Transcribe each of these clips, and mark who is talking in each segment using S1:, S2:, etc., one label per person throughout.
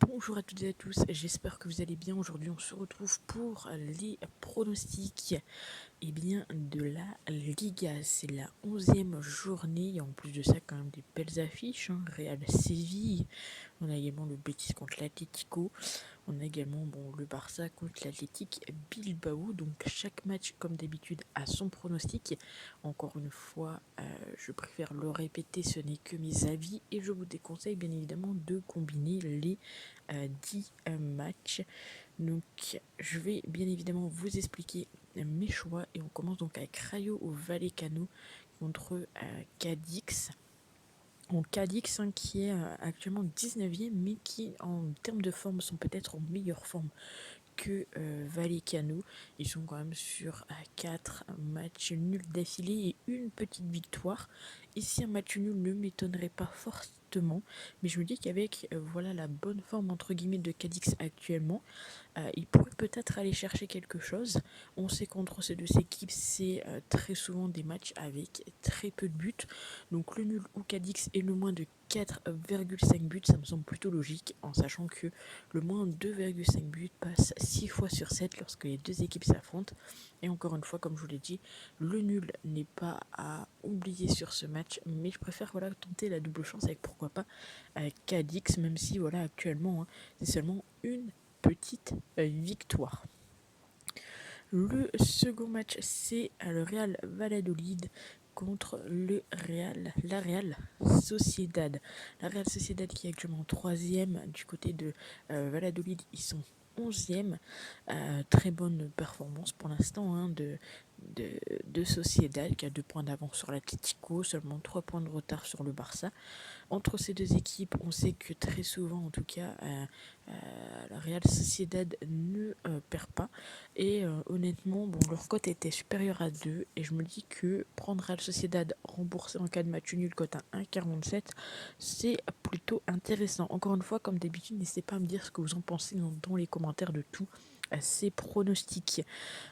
S1: Bonjour à toutes et à tous, j'espère que vous allez bien. Aujourd'hui on se retrouve pour les pronostics de la Liga. C'est la 11e journée et en plus de ça quand même des belles affiches, Real Séville, on a également le Betis contre l'Atlético, on a également le Barça contre l'Athletic Bilbao. Donc chaque match comme d'habitude a son pronostic. Encore une fois, je préfère le répéter, ce n'est que mes avis et je vous déconseille bien évidemment de combiner les 10 matchs. Donc je vais bien évidemment vous expliquer mes choix et on commence donc avec Rayo Vallecano contre Cadix. Donc Cadix qui est actuellement 19e mais qui en termes de forme sont peut-être en meilleure forme que Vallecano. Ils sont quand même sur 4 matchs nuls d'affilée et une petite victoire. Ici un match nul ne m'étonnerait pas fortement, mais je me dis qu'avec voilà la bonne forme entre guillemets de Cadix actuellement, il pourrait peut-être aller chercher quelque chose. On sait qu'entre ces deux équipes, c'est très souvent des matchs avec très peu de buts. Donc le nul ou Cadix et le moins de 4,5 buts, ça me semble plutôt logique, en sachant que le moins 2,5 buts passe 6 fois sur 7 lorsque les deux équipes s'affrontent. Et encore une fois, comme je vous l'ai dit, le nul n'est pas à oublier sur ce match, mais je préfère tenter la double chance avec pourquoi pas Cadix, même si actuellement c'est seulement une petite victoire. Le second match, c'est le Real Valladolid contre la Real Sociedad. La Real Sociedad qui est actuellement 3e du côté de Valladolid, ils sont 11e. Très bonne performance pour l'instant de Sociedad qui a 2 points d'avance sur l'Atlético, seulement 3 points de retard sur le Barça. Entre ces deux équipes, on sait que très souvent, en tout cas, la Real Sociedad ne perd pas. Et honnêtement, leur cote était supérieure à 2. Et je me dis que prendre Real Sociedad remboursé en cas de match nul, cote à 1,47, c'est plutôt intéressant. Encore une fois, comme d'habitude, n'hésitez pas à me dire ce que vous en pensez dans les commentaires de tous ces pronostics.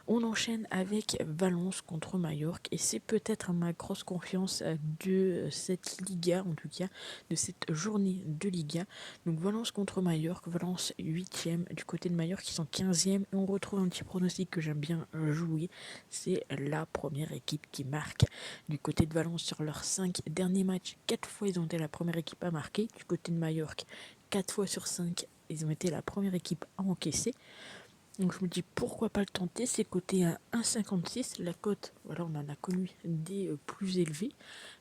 S1: On enchaîne avec Valence contre Majorque et c'est peut-être ma grosse confiance de cette Liga, en tout cas de cette journée de Liga. Donc Valence contre Majorque, Valence 8e du côté de Majorque qui sont 15e et on retrouve un petit pronostic que j'aime bien jouer, c'est la première équipe qui marque. Du côté de Valence sur leurs 5 derniers matchs, 4 fois ils ont été la première équipe à marquer. Du côté de Majorque, 4 fois sur 5 ils ont été la première équipe à encaisser. Donc je me dis pourquoi pas le tenter, c'est coté à 1,56, la cote, on en a connu des plus élevés,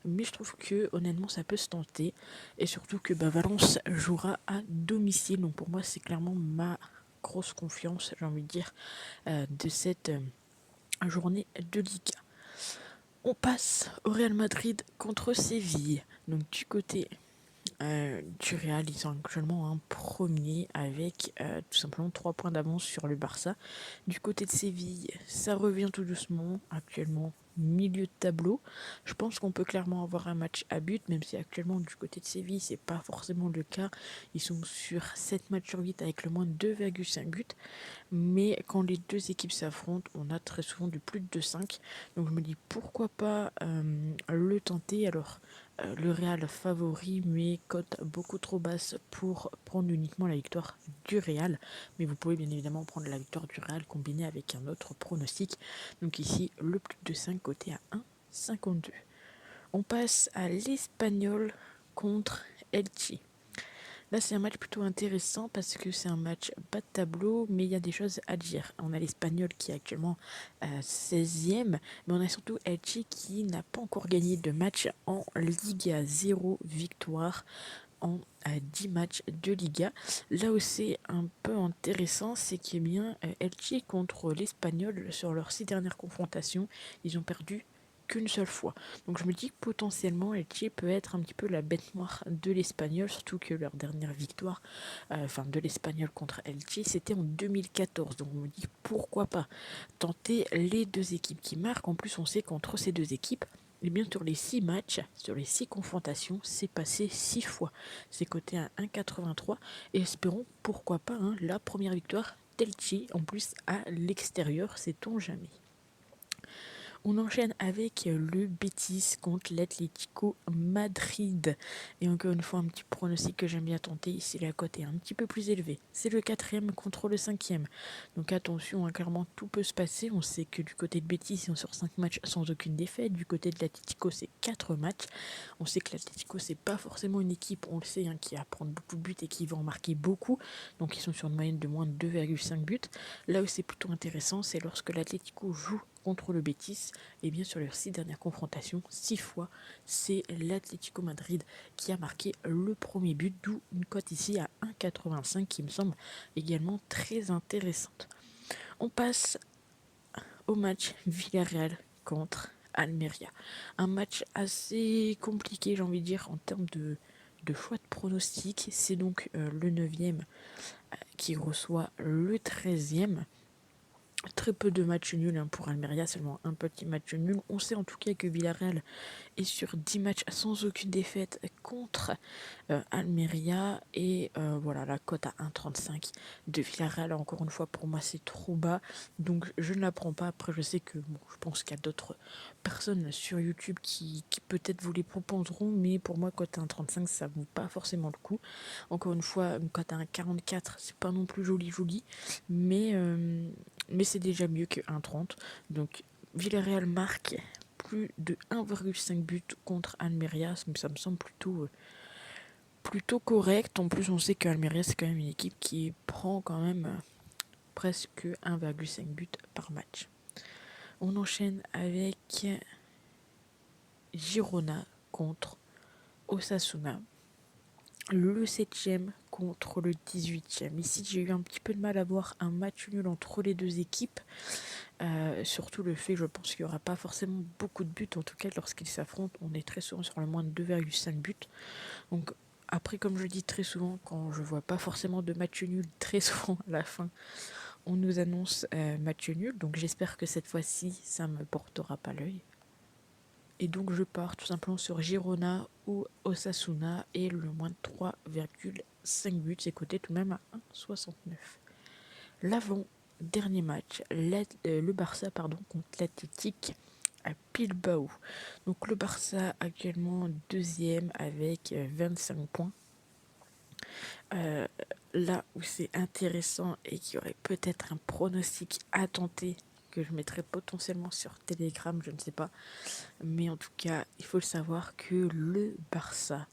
S1: mais je trouve que honnêtement ça peut se tenter, et surtout que Valence jouera à domicile, donc pour moi c'est clairement ma grosse confiance, j'ai envie de dire, de cette journée de Liga. On passe au Real Madrid contre Séville, donc du côté du Real, ils sont actuellement un premier avec tout simplement 3 points d'avance sur le Barça. Du côté de Séville, ça revient tout doucement, actuellement milieu de tableau. Je pense qu'on peut clairement avoir un match à but, même si actuellement du côté de Séville, c'est pas forcément le cas. Ils sont sur 7 matchs sur 8 avec le moins de 2,5 buts. Mais quand les deux équipes s'affrontent, on a très souvent du plus de 5. Donc je me dis pourquoi pas le tenter. Alors le Real favori, mais cote beaucoup trop basse pour prendre uniquement la victoire du Real. Mais vous pouvez bien évidemment prendre la victoire du Real combinée avec un autre pronostic. Donc ici, le plus de 5 côté à 1,52. On passe à l'Espagnol contre Elche. Là, c'est un match plutôt intéressant parce que c'est un match bas de tableau, mais il y a des choses à dire. On a l'Espagnol qui est actuellement 16e, mais on a surtout Elche qui n'a pas encore gagné de match en Liga, 0 victoire en 10 matchs de Liga. Là où c'est un peu intéressant, c'est qu'il y a bien Elche contre l'Espagnol sur leurs 6 dernières confrontations, ils ont perdu qu'une seule fois. Donc je me dis que potentiellement Elche peut être un petit peu la bête noire de l'Espagnol, surtout que leur dernière victoire, de l'Espagnol contre Elche, c'était en 2014. Donc je me dis pourquoi pas tenter les deux équipes qui marquent. En plus on sait qu'entre ces deux équipes, et bien sur les 6 matchs, sur les 6 confrontations, c'est passé 6 fois. C'est coté à 1,83 et espérons pourquoi pas la première victoire d'Elche, en plus à l'extérieur, sait-on jamais. On enchaîne avec le Betis contre l'Atlético Madrid. Et encore une fois, un petit pronostic que j'aime bien tenter. Ici, la cote est un petit peu plus élevée. C'est le 4e contre le 5e. Donc attention, hein, clairement, tout peut se passer. On sait que du côté de Betis, ils sont sur 5 matchs sans aucune défaite. Du côté de l'Atlético, c'est 4 matchs. On sait que l'Atlético, c'est pas forcément une équipe, on le sait, hein, qui va prendre beaucoup de buts et qui va en marquer beaucoup. Donc ils sont sur une moyenne de moins de 2,5 buts. Là où c'est plutôt intéressant, c'est lorsque l'Atlético joue contre le Betis, et bien sur leurs 6 dernières confrontations, 6 fois, c'est l'Atlético Madrid qui a marqué le premier but, d'où une cote ici à 1,85 qui me semble également très intéressante. On passe au match Villarreal contre Almeria. Un match assez compliqué, j'ai envie de dire, en termes de choix de pronostic. C'est donc le 9e qui reçoit le 13e. Très peu de matchs nuls, hein, pour Almeria, seulement un petit match nul. On sait en tout cas que Villarreal est sur 10 matchs sans aucune défaite contre Almeria. Et voilà, la cote à 1,35 de Villarreal, encore une fois, pour moi, c'est trop bas. Donc je ne la prends pas. Après, je sais que je pense qu'il y a d'autres personnes sur YouTube qui peut-être vous les proposeront. Mais pour moi, cote à 1,35, ça ne vaut pas forcément le coup. Encore une fois, une cote à 1,44, c'est pas non plus joli. Mais c'est déjà mieux que 1,30. Donc Villarreal marque plus de 1,5 but contre Almeria. Ça me semble plutôt correct. En plus, on sait qu'Almeria, c'est quand même une équipe qui prend quand même presque 1,5 but par match. On enchaîne avec Girona contre Osasuna. Le 7e contre le 18e. Ici, j'ai eu un petit peu de mal à voir un match nul entre les deux équipes. Surtout le fait, je pense qu'il n'y aura pas forcément beaucoup de buts. En tout cas, lorsqu'ils s'affrontent, on est très souvent sur le moins de 2,5 buts. Donc, après, comme je dis très souvent, quand je vois pas forcément de match nul, très souvent à la fin, on nous annonce match nul. Donc, j'espère que cette fois-ci, ça ne me portera pas l'œil. Et donc je pars tout simplement sur Girona ou Osasuna et le moins de 3,5 buts, c'est coté tout de même à 1,69. L'avant-dernier match, le Barça contre l'Athletic à Bilbao. Donc le Barça actuellement 2e avec 25 points. Là où c'est intéressant et qu'il y aurait peut-être un pronostic à tenter que je mettrais potentiellement sur Telegram, je ne sais pas. Mais en tout cas, il faut le savoir que le Barça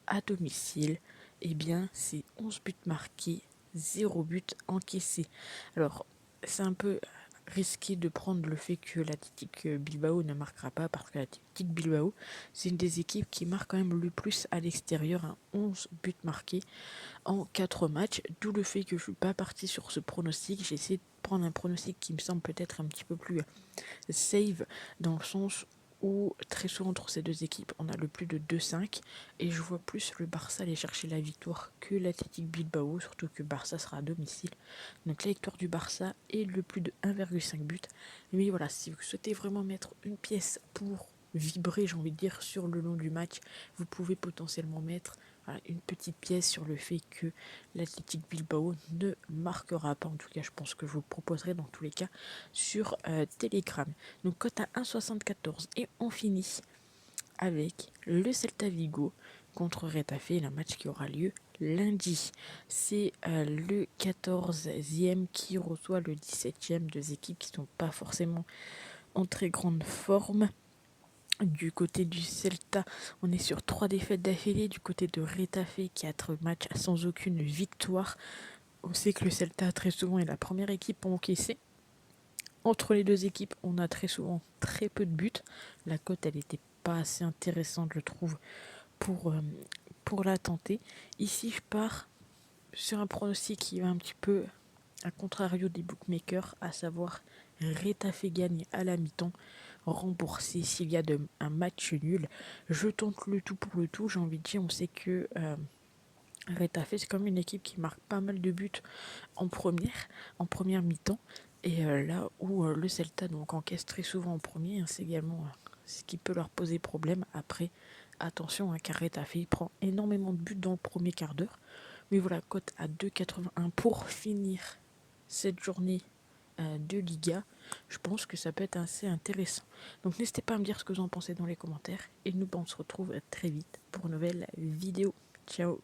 S1: à domicile, eh bien, c'est 11 buts marqués, 0 but encaissé. Alors, c'est un peu risqué de prendre le fait que l'Athletic Bilbao ne marquera pas parce que l'Athletic Bilbao, c'est une des équipes qui marque quand même le plus à l'extérieur, hein, 11 buts marqués en 4 matchs, d'où le fait que je ne suis pas parti sur ce pronostic. J'ai essayé de prendre un pronostic qui me semble peut-être un petit peu plus safe dans le sens où très souvent entre ces deux équipes on a le plus de 2,5 et je vois plus le Barça aller chercher la victoire que l'Athletic Bilbao, surtout que Barça sera à domicile. Donc la victoire du Barça et le plus de 1,5 but. Mais voilà, si vous souhaitez vraiment mettre une pièce pour vibrer, j'ai envie de dire, sur le long du match, vous pouvez potentiellement mettre une petite pièce sur le fait que l'Athletic Bilbao ne marquera pas. En tout cas, je pense que je vous proposerai dans tous les cas sur Telegram. Donc cote à 1,74 et on finit avec le Celta Vigo contre Retafe, un match qui aura lieu lundi. C'est le 14e qui reçoit le 17e, deux équipes qui ne sont pas forcément en très grande forme. Du côté du Celta, on est sur 3 défaites d'affilée. Du côté de Retafe, 4 matchs sans aucune victoire. On sait que le Celta très souvent est la première équipe à encaisser. Entre les deux équipes, on a très souvent très peu de buts. La cote, elle n'était pas assez intéressante, je trouve, pour la tenter. Ici, je pars sur un pronostic qui va un petit peu à contrario des bookmakers, à savoir Retafe gagne à la mi-temps, remboursé s'il y a un match nul. Je tente le tout pour le tout, j'ai envie de dire, on sait que Retafe, c'est comme une équipe qui marque pas mal de buts en première mi-temps. Et là où le Celta donc encaisse très souvent en premier, hein, c'est également ce qui peut leur poser problème. Après, attention, car Retafe prend énormément de buts dans le premier quart d'heure. Mais voilà, cote à 2,81 pour finir cette journée de Liga. Je pense que ça peut être assez intéressant. Donc n'hésitez pas à me dire ce que vous en pensez dans les commentaires. Et nous, on se retrouve très vite pour une nouvelle vidéo. Ciao.